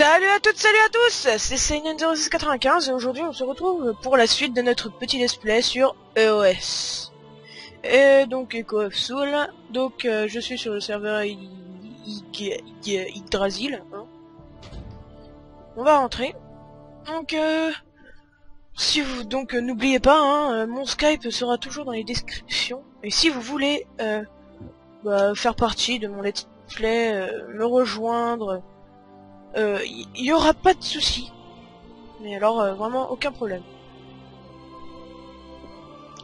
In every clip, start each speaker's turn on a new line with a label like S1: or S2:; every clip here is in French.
S1: Salut à toutes, salut à tous, c'est Seinen0695 et aujourd'hui on se retrouve pour la suite de notre petit let's play sur EOS. Et donc Echo of Soul, donc je suis sur le serveur Yggdrasil. Hein. On va rentrer. Donc si vous n'oubliez pas, hein, mon Skype sera toujours dans les descriptions. Et si vous voulez faire partie de mon let's play, me rejoindre. Il y aura pas de souci, mais alors vraiment aucun problème.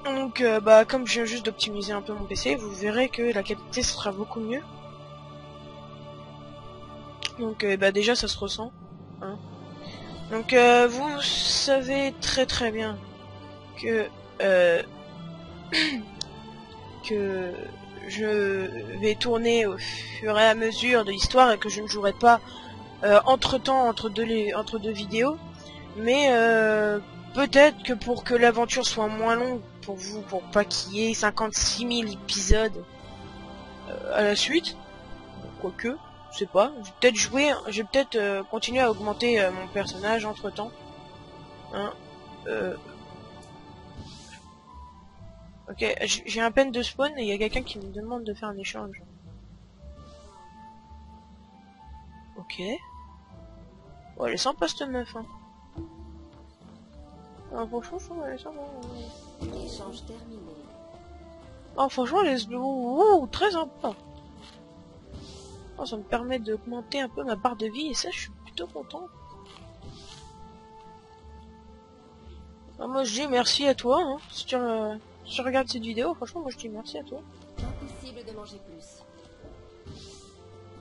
S1: Donc comme je viens juste d'optimiser un peu mon PC, vous verrez que la qualité sera beaucoup mieux. Donc déjà ça se ressent. Hein. Donc vous savez très bien que que je vais tourner au fur et à mesure de l'histoire et que je ne jouerai pas entre deux vidéos, mais peut-être que pour que l'aventure soit moins longue pour vous, pour pas qu'il y ait 56 000 épisodes à la suite, quoique, je sais pas, je vais peut-être continuer à augmenter mon personnage entre temps. Hein, ok, j'ai un peine de spawn et il y a quelqu'un qui me demande de faire un échange. Ok. Oh, elle est sympa cette meuf, hein. Ah, franchement, elle est sympa.
S2: Échange terminé.
S1: Oh, franchement, elle est très sympa. Oh, ça me permet d'augmenter un peu ma barre de vie et ça, je suis plutôt content. Ah, moi, je dis merci à toi, hein. Si tu regardes cette vidéo, franchement, moi, je dis merci à toi.
S2: Impossible de manger plus.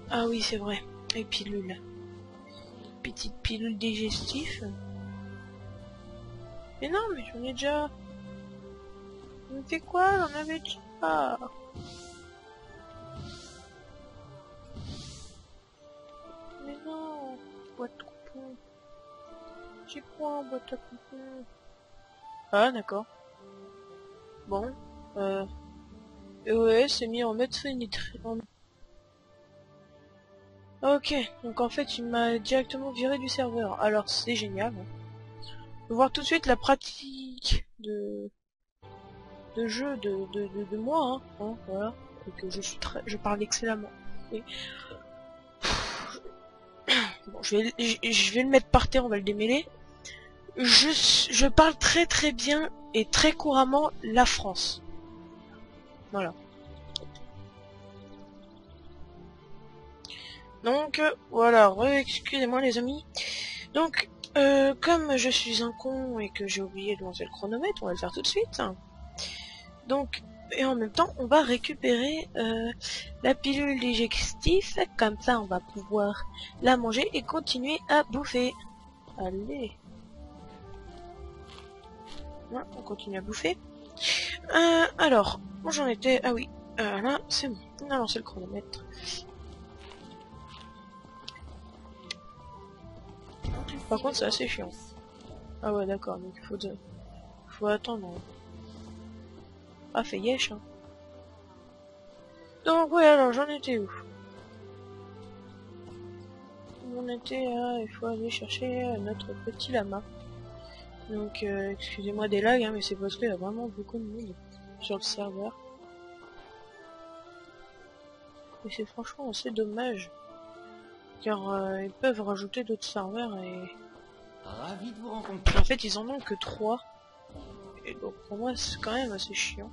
S1: Ah oui, c'est vrai. Les pilules. Petite pilule digestive. Mais non, mais j'en ai déjà. On fait quoi? J'en avais déjà. Mais non, boîte à coupons. J'ai quoi en boîte à coupons? Ah, d'accord. Bon, EOS est mis en mode fenêtre. Ok, donc en fait il m'a directement viré du serveur. Alors c'est génial. On va voir tout de suite la pratique de jeu de moi. Hein, voilà. Donc je parle excellemment. Et... Bon, je vais le mettre par terre, on va le démêler. Je parle très bien et très couramment la France. Voilà. Donc voilà, excusez-moi les amis. Donc comme je suis un con et que j'ai oublié de lancer le chronomètre, on va le faire tout de suite. Donc et en même temps on va récupérer la pilule digestive, comme ça on va pouvoir la manger et continuer à bouffer. Allez. Ouais, on continue à bouffer. Alors, où j'en étais? Ah oui, là c'est bon, on a lancé le chronomètre. Par contre c'est assez chiant. Ah ouais d'accord, donc il faut attendre. Ah fait yesh hein. Donc ouais alors j'en étais où? On était à... il faut aller chercher notre petit lama. Donc excusez-moi des lags hein, mais c'est parce qu'il y a vraiment beaucoup de monde sur le serveur. Et c'est franchement assez dommage. Car ils peuvent rajouter d'autres serveurs et...
S2: Ravi de vous rencontrer.
S1: En fait ils en ont que 3. Et donc pour moi c'est quand même assez chiant.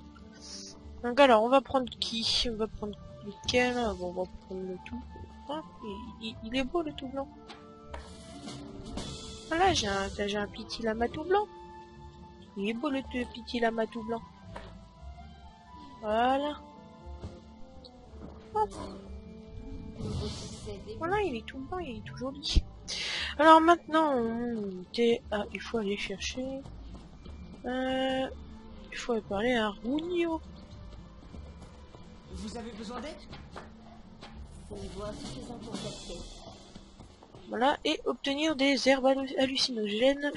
S1: Donc alors on va prendre qui? On va prendre lequel? Bon on va prendre le tout. Ah, il est beau le tout blanc. Voilà j'ai un petit lama tout blanc. Il est beau le petit lama tout blanc. Voilà. Hop. Voilà il est tout blanc, il est tout joli. Alors maintenant on était à... il faut aller chercher... il faut parler à Runio.
S2: Vous avez besoin d'aide? Une voix suffisante pour capter.
S1: Voilà, et obtenir des herbes hallucinogènes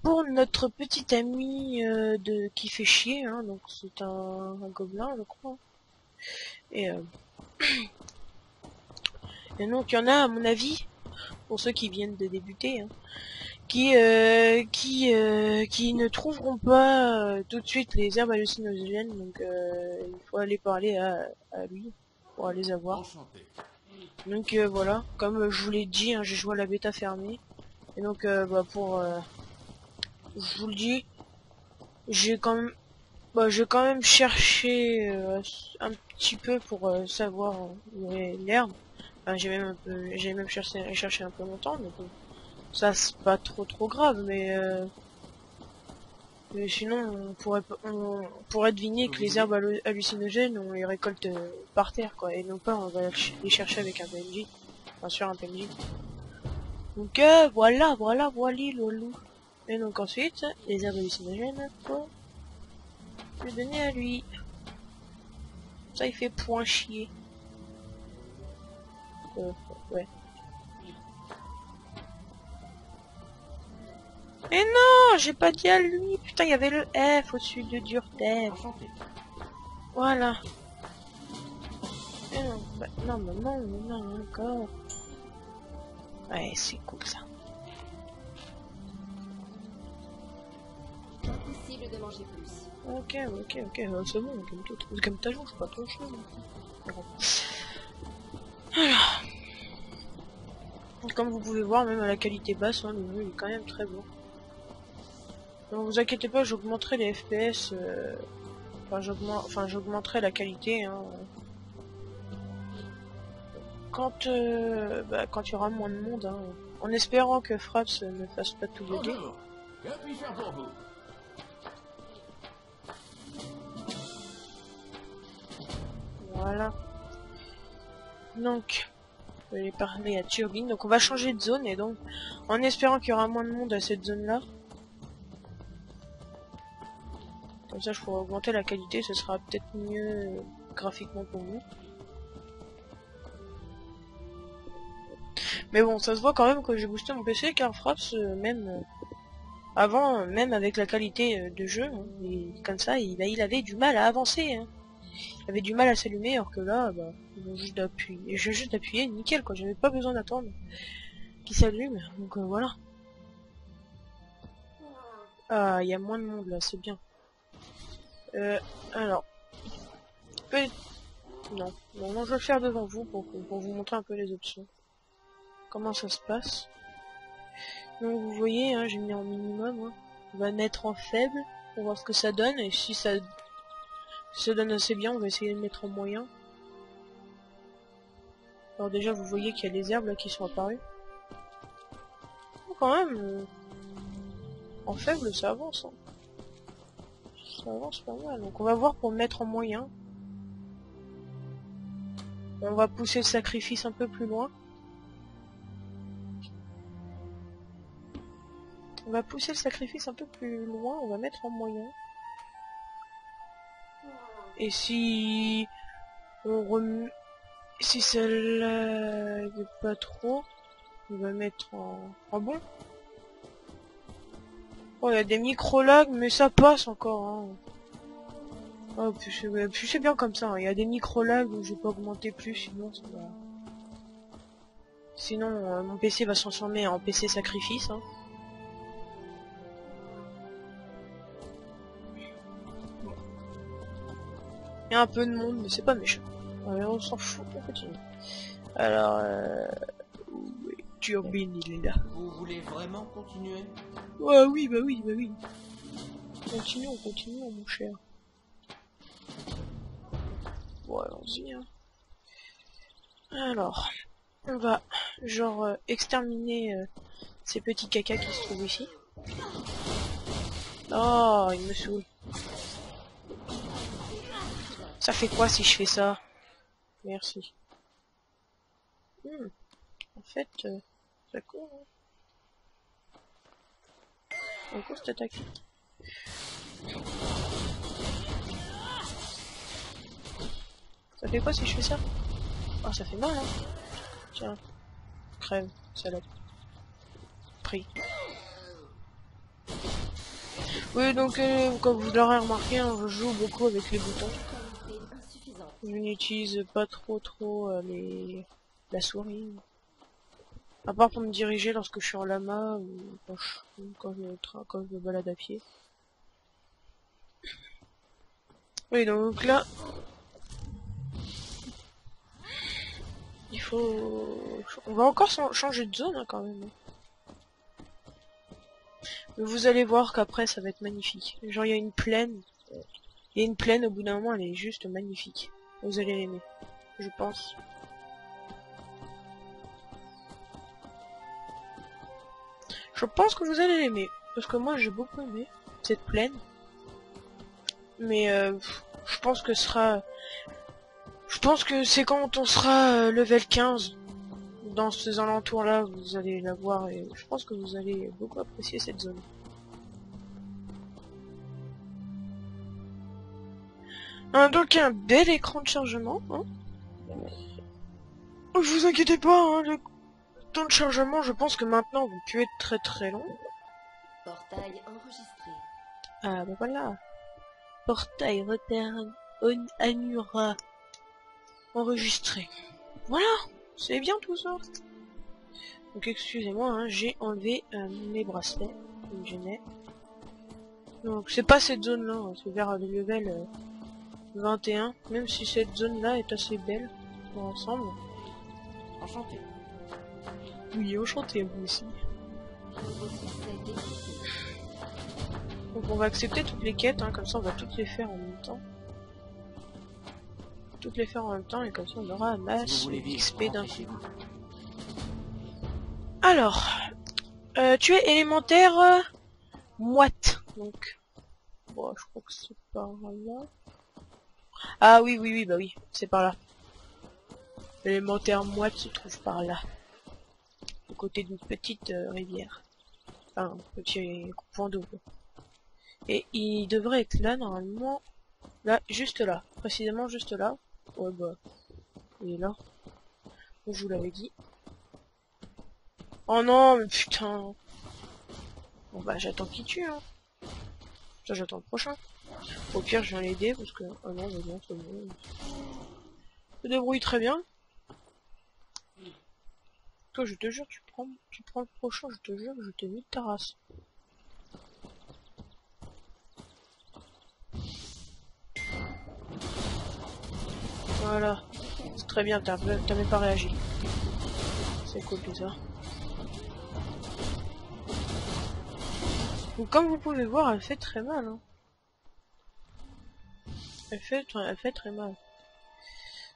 S1: pour notre petit ami qui fait chier, hein, donc c'est un gobelin je crois. Et, et donc il y en a à mon avis pour ceux qui viennent de débuter, hein, qui ne trouveront pas tout de suite les herbes hallucinogènes, donc il faut aller parler à lui pour les avoir.
S3: Enchanté.
S1: Donc voilà, comme je vous l'ai dit, hein, j'ai joué à la bêta fermée, et donc bah, je vous le dis, j'ai quand même cherché un petit peu pour savoir où est l'herbe. Enfin, j'ai même cherché un peu longtemps, mais bon, ça c'est pas trop grave, mais sinon on pourrait deviner que les herbes hallucinogènes on les récolte par terre, quoi, et non pas on va les chercher avec un PNJ, enfin sur un PNJ. Donc voilà lolou. Et donc ensuite les herbes hallucinogènes faut le donner à lui. Ça il fait point chier. Ouais. Mais non, j'ai pas dit à lui. Putain, il y avait le F au-dessus de Durtef.
S3: Enchanté.
S1: Voilà. Et non, bah, non, encore. Ouais, c'est cool ça.
S2: Impossible de manger plus.
S1: Ok, c'est bon, comme ta joue, c'est pas ton chien. Alors. Comme vous pouvez voir, même à la qualité basse, hein, le jeu est quand même très beau. Donc vous inquiétez pas, j'augmenterai les FPS, j'augmenterai la qualité, hein, quand il y aura moins de monde, hein, en espérant que Fraps ne fasse pas tout bugger.
S3: Bonjour. Que puis-je faire pour vous?
S1: Voilà. Donc, je vais parler à Turbine. Donc on va changer de zone, et donc en espérant qu'il y aura moins de monde à cette zone-là. Comme ça je pourrai augmenter la qualité, ce sera peut-être mieux graphiquement pour vous. Mais bon, ça se voit quand même que j'ai boosté mon PC, car Fraps, avant, même avec la qualité de jeu, hein, et comme ça, il avait du mal à avancer. Hein. Il avait du mal à s'allumer, alors que là, bah, j'ai juste appuyé, nickel, quoi. J'avais pas besoin d'attendre qu'il s'allume, donc voilà. Ah, il y a moins de monde là, c'est bien. Alors, non, je vais le faire devant vous pour vous montrer un peu les options. Comment ça se passe. Donc vous voyez, hein, j'ai mis en minimum. Hein. On va mettre en faible pour voir ce que ça donne, et si ça donne assez bien, on va essayer de mettre en moyen. Alors déjà vous voyez qu'il y a les herbes là qui sont apparues. Quand même, en faible ça avance. Hein. Ça avance pas mal. Donc on va voir pour mettre en moyen. On va pousser le sacrifice un peu plus loin. On va pousser le sacrifice un peu plus loin, on va mettre en moyen. Et si si celle-là n'est pas trop, on va mettre en bon. Oh, il y a des micro-lags, mais ça passe encore. Hein. Oh, puis c'est bien comme ça. Hein. Il y a des micro-lags où je vais pas augmenter plus, sinon ça va... Sinon mon PC va se transformer en PC sacrifice. Hein. Il y a un peu de monde, mais c'est pas méchant. Ouais, on s'en fout, on continue. Alors, Turbine, il est là.
S3: Vous voulez vraiment continuer?
S1: Ouais, oui, bah oui. Continuons, mon cher. Bon, allons-y, hein. Alors, on va, genre, exterminer ces petits cacas qui se trouvent ici. Oh, il me saoule. Ça fait quoi si je fais ça? Merci. En fait, ça court. Hein. On court cette attaque. Ça fait quoi si je fais ça? Oh, ça fait mal, hein. Tiens. Crève, salope. Pris. Oui, donc, comme vous l'aurez remarqué, hein, je joue beaucoup avec les boutons. Je n'utilise pas trop la souris. À part pour me diriger lorsque je suis en lama ou quand je me balade à pied. Oui, donc là, il faut... On va encore changer de zone hein, quand même. Mais vous allez voir qu'après ça va être magnifique. Genre il y a une plaine. Il y a une plaine, au bout d'un moment elle est juste magnifique. Vous allez l'aimer, je pense. Je pense que vous allez l'aimer. Parce que moi j'ai beaucoup aimé cette plaine. Mais je pense que c'est quand on sera level 15 dans ces alentours là, vous allez la voir et je pense que vous allez beaucoup apprécier cette zone. Donc un bel écran de chargement. Hein. Vous inquiétez pas, hein, le temps de chargement, je pense que maintenant va plus être très très long.
S2: Portail enregistré.
S1: Ah bah voilà. Portail return on Anura enregistré. Voilà, c'est bien tout ça. Donc excusez-moi, hein, j'ai enlevé mes bracelets comme je n'ai. Donc c'est pas cette zone là, hein, c'est vers le level 21, même si cette zone là est assez belle pour ensemble.
S3: Enchanté.
S1: Oui, enchanté vous aussi.
S2: Nouveau succès détecté.
S1: Donc on va accepter toutes les quêtes, hein, comme ça on va toutes les faire en même temps. Toutes les faire en même temps et comme ça on aura un
S3: Si
S1: masse
S3: vous voulez vivre,
S1: XP d'un
S3: rentrez
S1: coup.
S3: chez vous.
S1: Alors, tu es élémentaire moite, donc bon, je crois que c'est par là. Ah oui, oui, oui, bah oui, c'est par là. L'élémentaire moite se trouve par là, au côté d'une petite rivière, enfin un petit point d'eau. Et il devrait être là normalement, là, juste là, précisément juste là. Ouais bah, il est là. Donc, je vous l'avais dit. Oh non, mais putain. Bon bah j'attends qu'il tue, hein. Ça j'attends le prochain. Au pire je viens l'aider parce que... Ah non mais non c'est bon. Je me débrouille très bien. Toi je te jure tu prends le prochain, je te jure je te nique ta race. Voilà. C'est très bien, t'as même pas réagi. C'est cool tout ça. Donc comme vous pouvez voir elle fait très mal, hein. Elle fait très mal.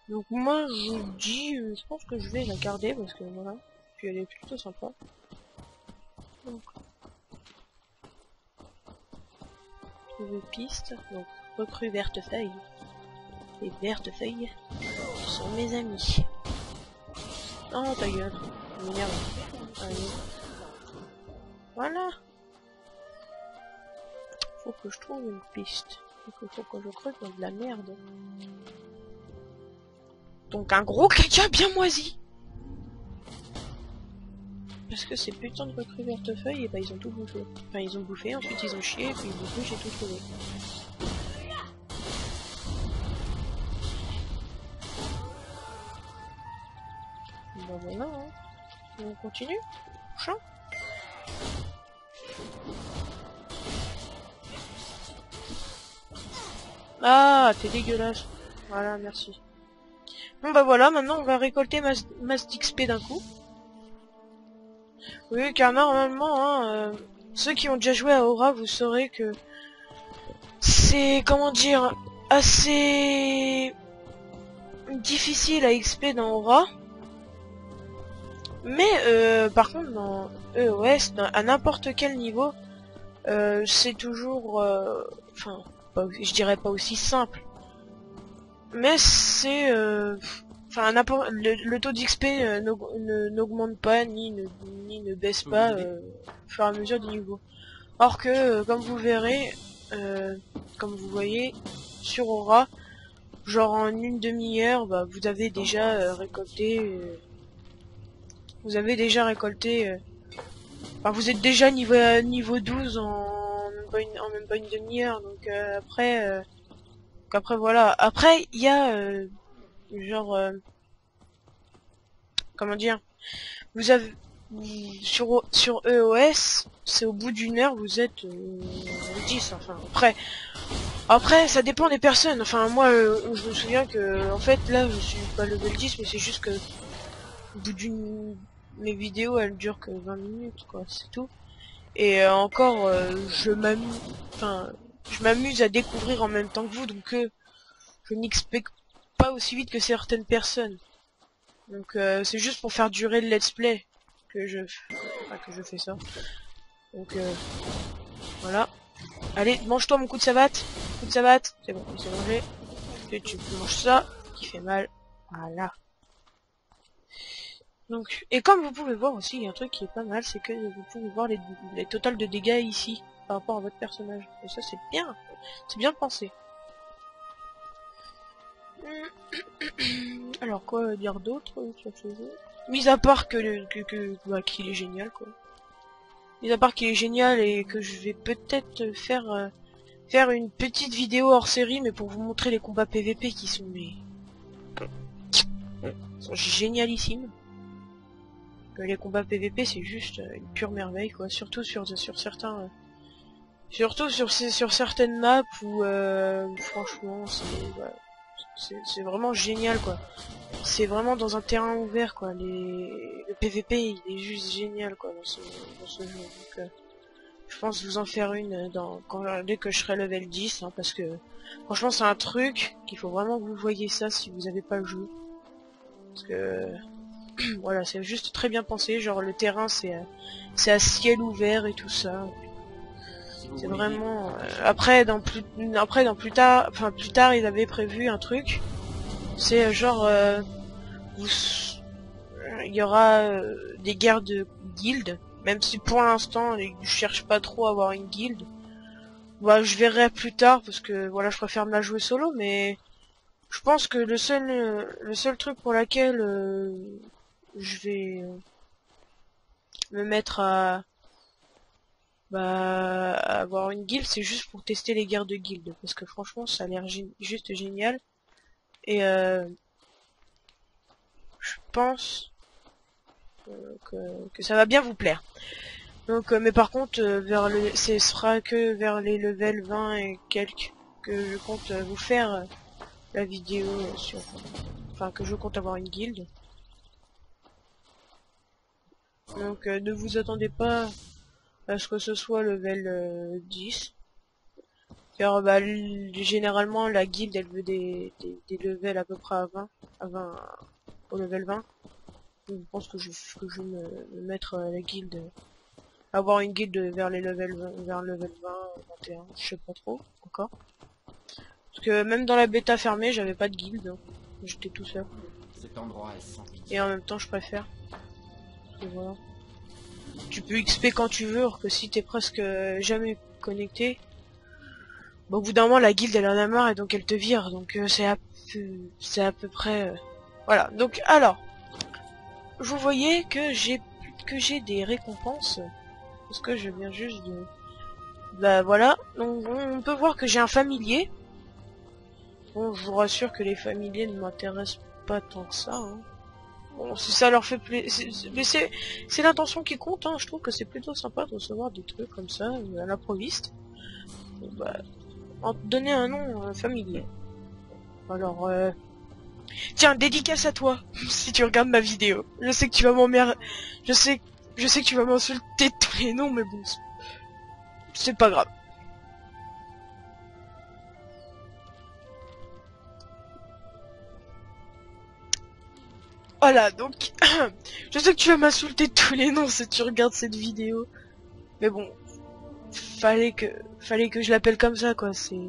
S1: Donc moi je vous dis, je pense que je vais la garder parce que voilà. Puis elle est plutôt sympa. Donc, trouver piste. Donc recrue Vertefeuille. Et Vertefeuille sont mes amis. Oh ta gueule. Merde. Allez. Voilà. Faut que je trouve une piste. Faut que je creuse dans de la merde. Donc un gros caca bien moisi. Parce que ces putains de recrues Vertefeuille, et bah ils ont tout bouffé. Enfin ils ont bouffé, ensuite ils ont chié, et puis du coup j'ai tout trouvé. Bon voilà, hein. On continue. Prochain. Ah, t'es dégueulasse. Voilà, merci. Bon bah voilà, maintenant on va récolter masse d'XP d'un coup. Oui, car normalement, hein, ceux qui ont déjà joué à Aura, vous saurez que c'est, comment dire, assez difficile à XP dans Aura. Mais par contre dans EOS, à n'importe quel niveau, c'est toujours, enfin, je dirais pas aussi simple, mais c'est, enfin, le taux d'XP n'augmente pas ni ne baisse pas au fur et à mesure du niveau. Or que, comme vous verrez, comme vous voyez sur Aura, genre en une demi-heure, bah, vous avez déjà récolté. Vous avez déjà récolté. Enfin, vous êtes déjà niveau 12 en même pas une demi-heure. Donc après voilà. Après il y a genre comment dire. Vous avez sur EOS, c'est au bout d'une heure vous êtes level 10. Enfin après ça dépend des personnes. Enfin moi je me souviens que en fait là je suis pas level 10, mais c'est juste que au bout d'une mes vidéos elles durent que 20 minutes quoi, c'est tout. Et encore je m'amuse à découvrir en même temps que vous, donc je n'expecte pas aussi vite que certaines personnes. Donc c'est juste pour faire durer le let's play que je fais ça. Donc voilà. Allez, mange-toi mon coup de savate. Coup de savate. C'est bon, il s'est mangé. Et tu manges ça, qui fait mal. Voilà. Donc, et comme vous pouvez voir aussi, il y a un truc qui est pas mal, c'est que vous pouvez voir les totals de dégâts ici, par rapport à votre personnage. Et ça c'est bien. C'est bien pensé. Alors quoi dire d'autre sur ce jeu? Mis à part qu'il est génial quoi. Mis à part qu'il est génial et que je vais peut-être faire une petite vidéo hors série, mais pour vous montrer les combats PVP qui sont génialissimes. Les combats PVP c'est juste une pure merveille quoi, surtout sur certains surtout sur certaines maps où franchement c'est vraiment génial quoi. C'est vraiment dans un terrain ouvert quoi. Le PVP il est juste génial quoi dans ce jeu. Donc, je pense vous en faire une dès que je serai level 10 hein, parce que franchement c'est un truc qu'il faut vraiment que vous voyez ça si vous avez pas le jeu. Parce que voilà, c'est juste très bien pensé, genre le terrain c'est à ciel ouvert et tout ça. C'est vraiment après dans plus tard, enfin plus tard ils avaient prévu un truc. C'est genre il y aura des guerres de guildes, même si pour l'instant je cherche pas trop à avoir une guilde. Bah je verrai plus tard parce que voilà, je préfère me la jouer solo, mais je pense que le seul truc pour laquelle je vais me mettre à avoir une guilde, c'est juste pour tester les guerres de guilde, parce que franchement ça a l'air juste génial. Et je pense que ça va bien vous plaire. Donc mais par contre ce sera que vers les levels 20 et quelques que je compte vous faire la vidéo sur, enfin que je compte avoir une guilde. Donc ne vous attendez pas à ce que ce soit level 10. Car généralement la guilde elle veut des levels à peu près à 20 au level 20. Donc, je pense que je vais me mettre la guilde, avoir une guilde vers les vers le level 20, 21, je sais pas trop encore. Parce que même dans la bêta fermée j'avais pas de guilde, hein. J'étais tout seul.
S3: Cet endroit est sans pitié.
S1: Et en même temps je préfère. Parce que voilà. Tu peux XP quand tu veux, alors que si t'es presque jamais connecté, bon, au bout d'un moment la guilde elle en a marre et donc elle te vire, donc c'est à peu près voilà. Donc alors vous voyez que j'ai des récompenses parce que je viens juste de voilà. Donc on peut voir que j'ai un familier. Bon, je vous rassure que les familiers ne m'intéressent pas tant que ça, hein. Bon, si ça leur fait plaisir, mais c'est l'intention qui compte, hein. Je trouve que c'est plutôt sympa de recevoir des trucs comme ça à l'improviste. Bon, donner un nom familier. Alors tiens, dédicace à toi si tu regardes ma vidéo. Je sais que tu vas m'emmerder, je sais que tu vas m'insulter de tous les noms, mais bon, c'est pas grave. Voilà, donc je sais que tu vas m'insulter de tous les noms si tu regardes cette vidéo, mais bon, fallait que je l'appelle comme ça quoi. C'est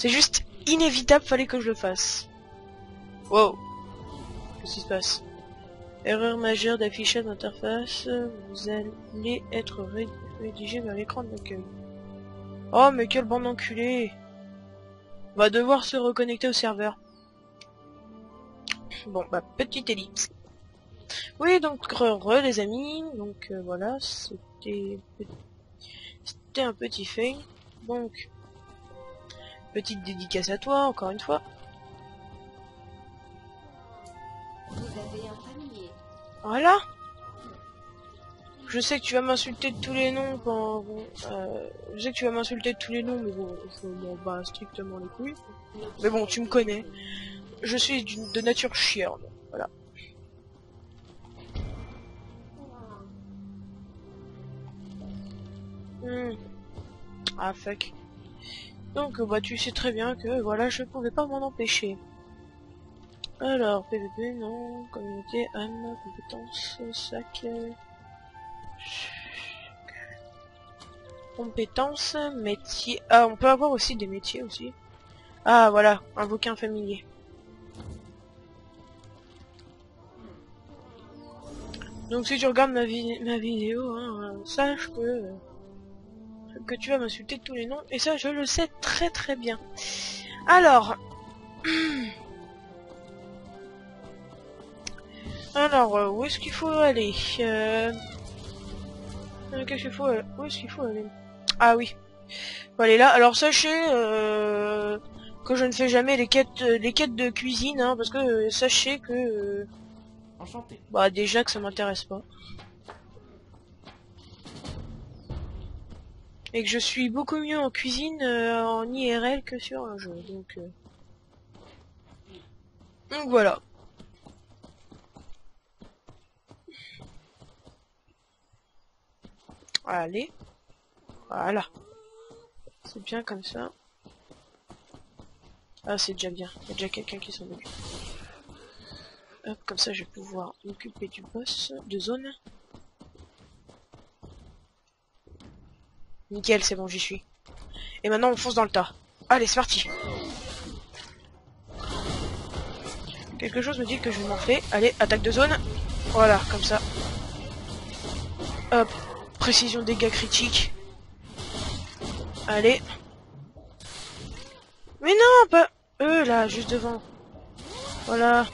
S1: juste inévitable, fallait que je le fasse. Wow, qu'est-ce qui se passe? Erreur majeure d'affichage d'interface, vous allez être rédigé vers l'écran d'accueil. Oh mais quelle bande d'enculés! On va devoir se reconnecter au serveur. Bon bah petite ellipse. Oui donc les amis, donc voilà, c'était un petit fail. Donc petite dédicace à toi encore une fois.
S2: Vous avez un familier.
S1: Voilà. Je sais que tu vas m'insulter de tous les noms quand... je sais que tu vas m'insulter de tous les noms, mais bon, je m'en bats strictement les couilles. Mais bon, tu me connais. Je suis de nature chienne. Voilà. Ah fuck. Donc bah tu sais très bien que voilà, je pouvais pas m'en empêcher. Alors, PVP, non, communauté, âme, compétences, sac... compétences, métier... Ah, on peut avoir aussi des métiers aussi. Ah, voilà, invoquer un familier. Donc si tu regardes ma vidéo, hein, sache que tu vas m'insulter de tous les noms, et ça je le sais très très bien. Alors... Alors, où est-ce qu'il faut aller qu'est-ce qu'il faut où est-ce qu'il faut aller? Ah oui, faut aller là. Alors sachez que je ne fais jamais les quêtes de cuisine, hein, parce que sachez que
S3: Enchanté.
S1: bah déjà que ça m'intéresse pas. Et que je suis beaucoup mieux en cuisine en IRL que sur un jeu, donc voilà. Allez, voilà. C'est bien comme ça. Ah, c'est déjà bien. Il y a déjà quelqu'un qui s'en occupe. Hop, comme ça, je vais pouvoir m'occuper du boss de zone. Nickel, c'est bon, j'y suis. Et maintenant, on fonce dans le tas. Allez, c'est parti. Quelque chose me dit que je m'en fais. Allez, attaque de zone. Voilà, comme ça. Hop, précision dégâts critiques. Allez. Mais non, pas eux là, juste devant. Voilà.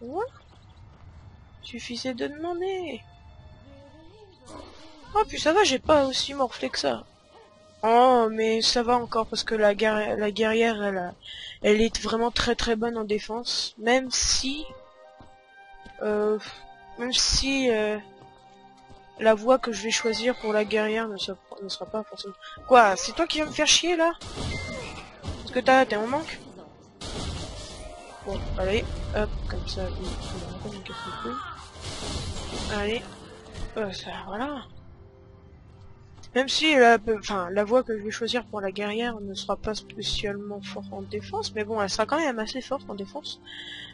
S1: Voilà. Suffisait de demander. Oh, puis ça va, j'ai pas aussi morflé que ça. Oh, mais ça va encore parce que la guerrière, elle est vraiment très très bonne en défense, même si la voie que je vais choisir pour la guerrière ne sera pas forcément... Quoi? C'est toi qui vas me faire chier là? Parce que t'es en manque? Bon, allez, hop, comme ça, il va me casser les couilles. Allez, ça, voilà. Même si la voie que je vais choisir pour la guerrière ne sera pas spécialement forte en défense, mais bon, elle sera quand même assez forte en défense.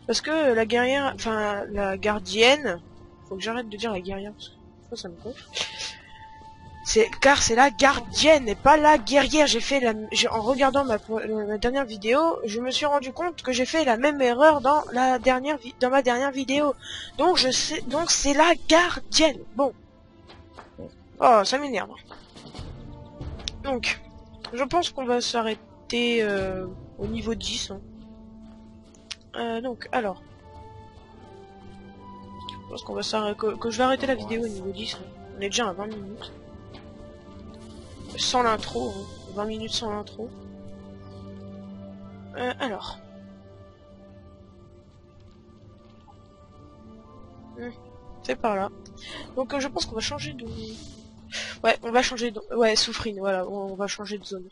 S1: Parce que la guerrière, enfin, la gardienne, faut que j'arrête de dire la guerrière, parce que ça me gonfle. Car c'est la gardienne et pas la guerrière. En regardant ma dernière vidéo, je me suis rendu compte que j'ai fait la même erreur dans ma dernière vidéo. Donc c'est la gardienne. Bon. Oh, ça m'énerve. Donc, je pense qu'on va s'arrêter au niveau 10. Hein. Donc, alors. Je pense qu'on va s'arrêter, que je vais arrêter la vidéo au niveau 10. Hein. On est déjà à 20 minutes. Sans l'intro, hein. 20 minutes sans l'intro. Alors. C'est par là. Donc je pense qu'on va changer de... Ouais, on va changer de... Ouais, Soufrine, voilà, on va changer de zone.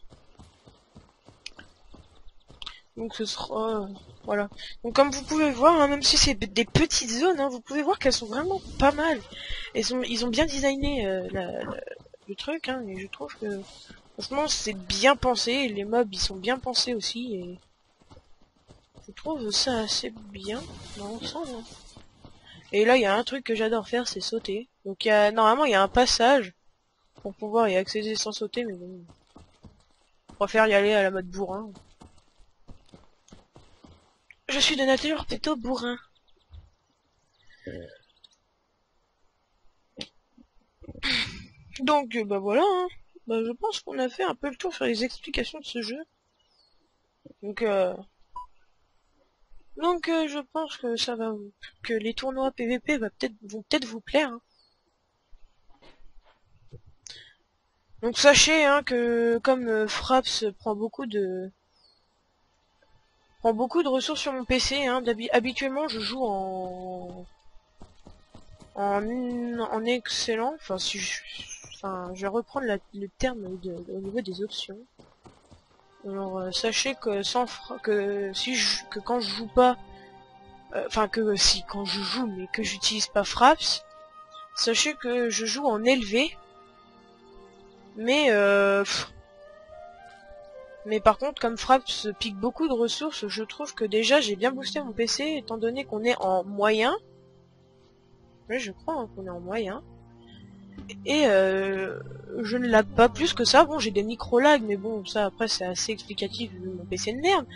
S1: Donc ce sera... voilà. Donc comme vous pouvez voir, hein, même si c'est des petites zones, hein, vous pouvez voir qu'elles sont vraiment pas mal. Ils ont bien designé le truc, hein, et je trouve que... Franchement, c'est bien pensé, les mobs, ils sont bien pensés aussi, et... Je trouve ça assez bien, dans l'ensemble. Hein. Et là, il y a un truc que j'adore faire, c'est sauter. Donc normalement, il y a un passage pour pouvoir y accéder sans sauter, mais bon... Je préfère y aller à la mode bourrin. Je suis de nature plutôt bourrin. Donc, bah voilà, hein. Bah, je pense qu'on a fait un peu le tour sur les explications de ce jeu. Donc, je pense que ça va, que les tournois PVP vont peut-être vous plaire. Hein. Donc sachez hein, que comme Fraps prend beaucoup de prend beaucoup de ressources sur mon PC. Hein. Habituellement, je joue en excellent. Enfin, si je vais reprendre le terme au niveau des options. Alors, sachez que que quand je joue pas, quand je joue, mais que j'utilise pas Fraps, sachez que je joue en élevé. Mais par contre, comme Fraps pique beaucoup de ressources, je trouve que déjà j'ai bien boosté mon PC, étant donné qu'on est en moyen. Oui, je crois hein, qu'on est en moyen. Et je ne lag pas plus que ça. Bon, j'ai des micro-lags, mais bon, ça après c'est assez explicatif vu mon PC de merde.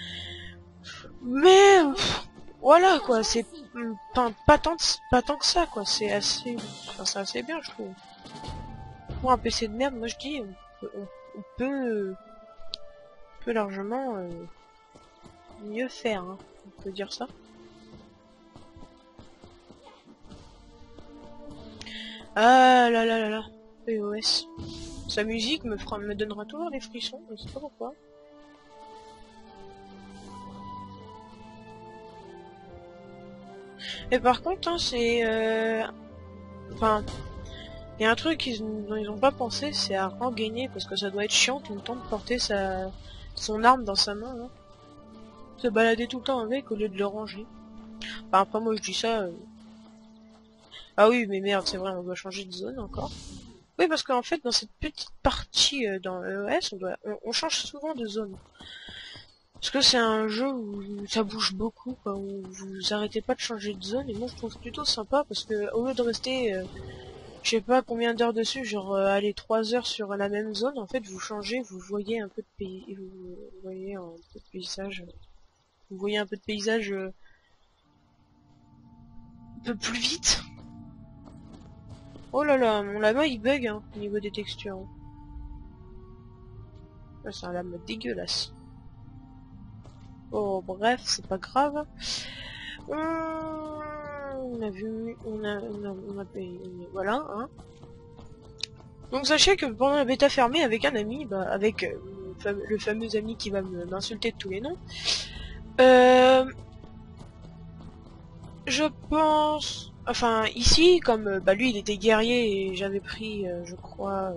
S1: Mais voilà quoi, c'est pas tant que ça quoi, c'est assez bien je trouve. Pour un PC de merde, moi je dis on peut largement mieux faire, hein. On peut dire ça. Ah là là là là, POS. Sa musique me donnera toujours des frissons, je sais pas pourquoi. Et par contre, hein, c'est enfin, il y a un truc dont ils ont pas pensé, c'est à rengainer, parce que ça doit être chiant tout le temps de porter son arme dans sa main, hein. Se balader tout le temps avec au lieu de le ranger. Enfin, après moi je dis ça. Ah oui, mais merde, c'est vrai, on doit changer de zone encore. Oui, parce qu'en fait, dans cette petite partie dans EOS, on change souvent de zone. Parce que c'est un jeu où ça bouge beaucoup, quoi, où vous arrêtez pas de changer de zone, et moi je trouve plutôt sympa, parce que au lieu de rester, je sais pas combien d'heures dessus, genre aller 3 heures sur la même zone, en fait vous changez, vous voyez un peu de pays, vous voyez un peu de paysage, vous voyez un peu de paysage un peu plus vite. Oh là là, mon lama il bug hein, au niveau des textures. C'est un lama dégueulasse. Oh bref, c'est pas grave. On a vu, on a payé, voilà. Hein. Donc sachez que pendant la bêta fermée avec un ami, avec le fameux ami qui va m'insulter de tous les noms, je pense, enfin ici comme lui il était guerrier et j'avais pris, je crois,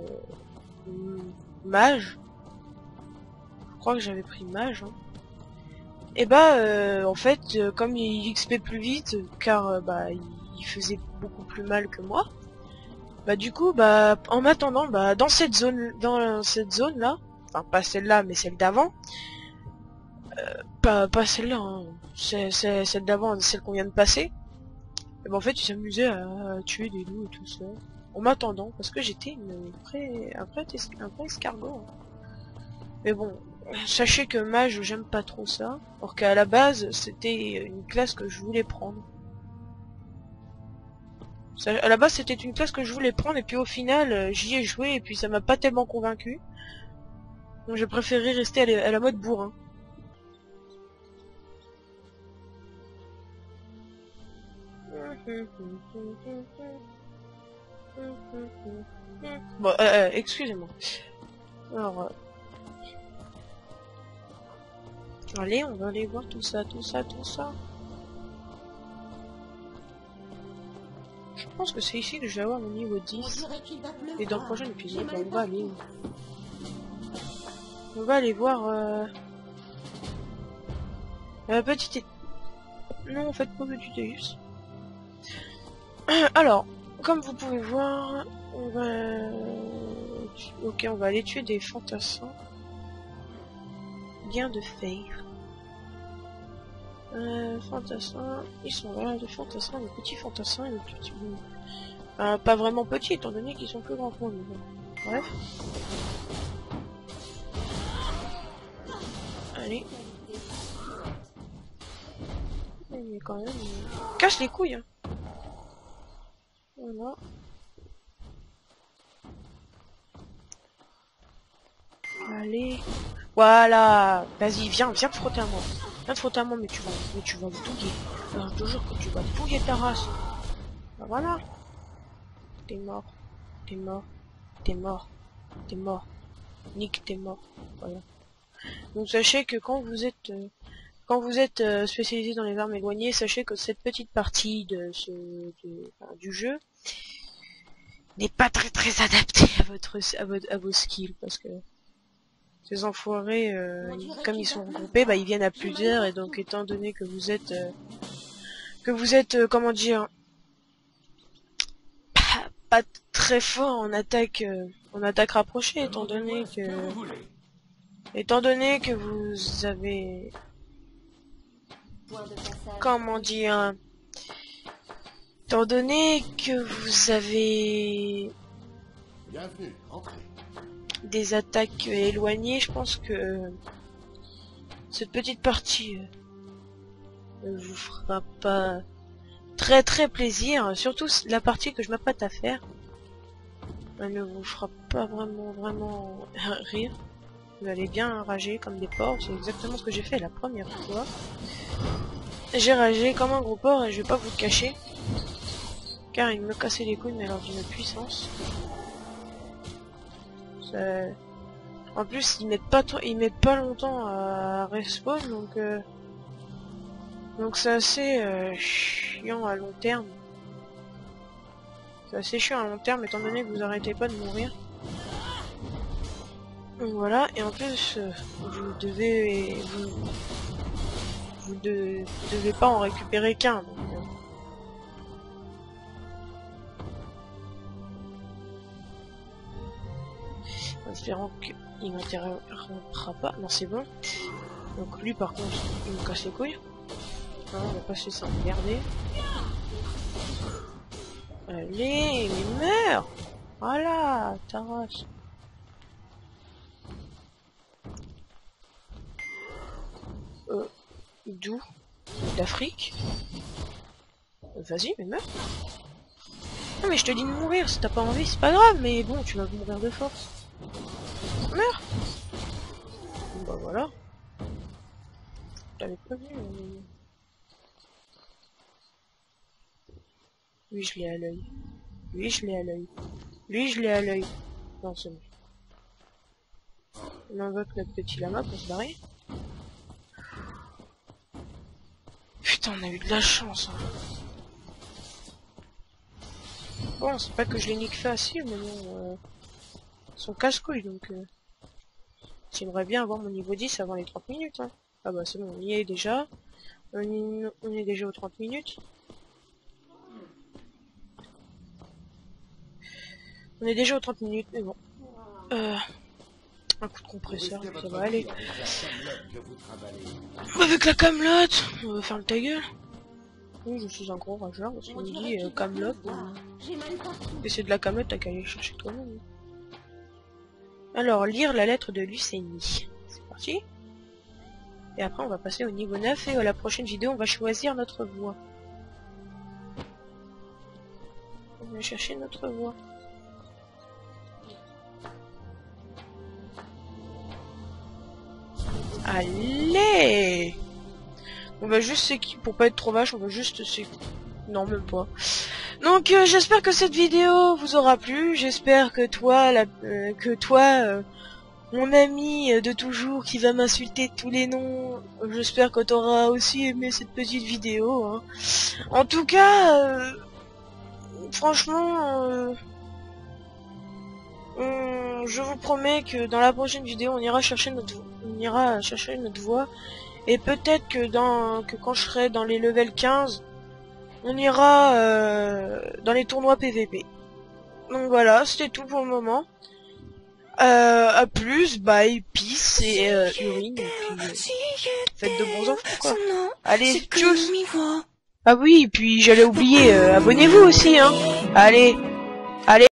S1: mage. Je crois que j'avais pris mage. Hein. Et en fait, comme il XP plus vite, car il faisait beaucoup plus mal que moi. Du coup, en m'attendant, dans cette zone là, enfin pas celle-là, mais celle d'avant, pas celle-là, hein, c'est celle d'avant, celle qu'on vient de passer. Et en fait, il s'amusait à tuer des loups et tout ça, en m'attendant, parce que j'étais un vrai escargot. Hein. Mais bon, sachez que mage, j'aime pas trop ça, alors qu'à la base, c'était une classe que je voulais prendre. À la base, c'était une classe que je voulais prendre, et puis au final, j'y ai joué, et puis ça m'a pas tellement convaincu. Donc j'ai préféré rester à la mode bourrin. Bon, excusez-moi. Alors... allez, on va aller voir tout ça. Je pense que c'est ici que je vais avoir mon niveau 10. Et dans le prochain épisode, on va aller voir petite... Non, en fait, pas petit Deus. Alors, comme vous pouvez voir, on va aller tuer des fantassins. Gain de fer. Fantassins, ils sont là, les fantassins, les petits fantassins et les petits... pas vraiment petits, étant donné qu'ils sont plus grands que moi, mais bon. Bref. Allez. Mais quand même... casse les couilles, hein. Voilà. Allez. Voilà. Vas-y, viens te frotter à moi. Viens te frotter à moi, mais tu vas me douiller. Alors, je te jure que tu vas douiller ta race. Voilà. T'es mort. Nick, t'es mort. Voilà. Donc sachez que quand quand vous êtes spécialisé dans les armes éloignées, sachez que cette petite partie du jeu n'est pas très adaptée à vos skills, parce que ces enfoirés, comme ils sont regroupés, bah ils viennent à plusieurs, et donc étant donné que vous êtes comment dire, pas très fort en attaque rapprochée, étant donné que vous avez, comment dire, étant donné que vous avez des attaques éloignées, je pense que cette petite partie ne vous fera pas très plaisir, surtout la partie que je m'apprête à faire. Elle ne vous fera pas vraiment rire. Vous allez bien rager comme des porcs, c'est exactement ce que j'ai fait la première fois. J'ai ragé comme un gros porc et je vais pas vous le cacher. Car il me cassait les couilles, mais alors d'une puissance. En plus, ils mettent pas longtemps à respawn, donc c'est assez chiant à long terme. C'est assez chiant à long terme, étant donné que vous arrêtez pas de mourir. Donc voilà, et en plus, vous devez pas en récupérer qu'un. En espérant qu'il m'interrompra pas. Non, c'est bon. Donc lui, par contre, il me casse les couilles. Non, on va pas se laisser emmerder. Allez, mais meurs! Voilà, ta race. D'où? D'Afrique? Vas-y, mais meurs. Non, mais je te dis de mourir, si t'as pas envie, c'est pas grave, mais bon, tu vas mourir de force. Meurs! Bah voilà. T'avais pas vu. Lui, je l'ai à l'œil. Lui, je l'ai à l'œil. Lui, je l'ai à l'œil. Non, c'est bon. On invoque notre petit lama pour se barrer. Putain, on a eu de la chance. Hein. Bon, c'est pas que je les nique facile, mais bon... Ils sont casse-couilles, donc... J'aimerais bien avoir mon niveau 10 avant les 30 minutes. Hein. Ah bah c'est bon, on y est déjà. On est déjà aux 30 minutes. On est déjà aux 30 minutes, mais bon. Un coup de compresseur, ça va aller. Avec la camelote, on va faire le ta gueule. Oui, je suis un gros rageur, parce qu'on me dit camelote. Et c'est de la camelote, t'as qu'à aller chercher toi-même. Alors, lire la lettre de Lucénie. C'est parti. Et après, on va passer au niveau 9, et à la prochaine vidéo, on va choisir notre voie. On va chercher notre voie. Allez! On va juste pour pas être trop vache, on va juste non, même pas. Donc j'espère que cette vidéo vous aura plu. J'espère que toi, mon ami de toujours qui va m'insulter de tous les noms, j'espère que t'auras aussi aimé cette petite vidéo. Hein. En tout cas, franchement, je vous promets que dans la prochaine vidéo, on ira chercher notre voie. Et peut-être que quand je serai dans les level 15, on ira dans les tournois PVP. Donc voilà, c'était tout pour le moment. À plus, bye, peace et urine. Et puis, faites de bons enfants quoi. Allez, tchuss. Ah oui, et puis j'allais oublier, abonnez-vous aussi hein. Allez.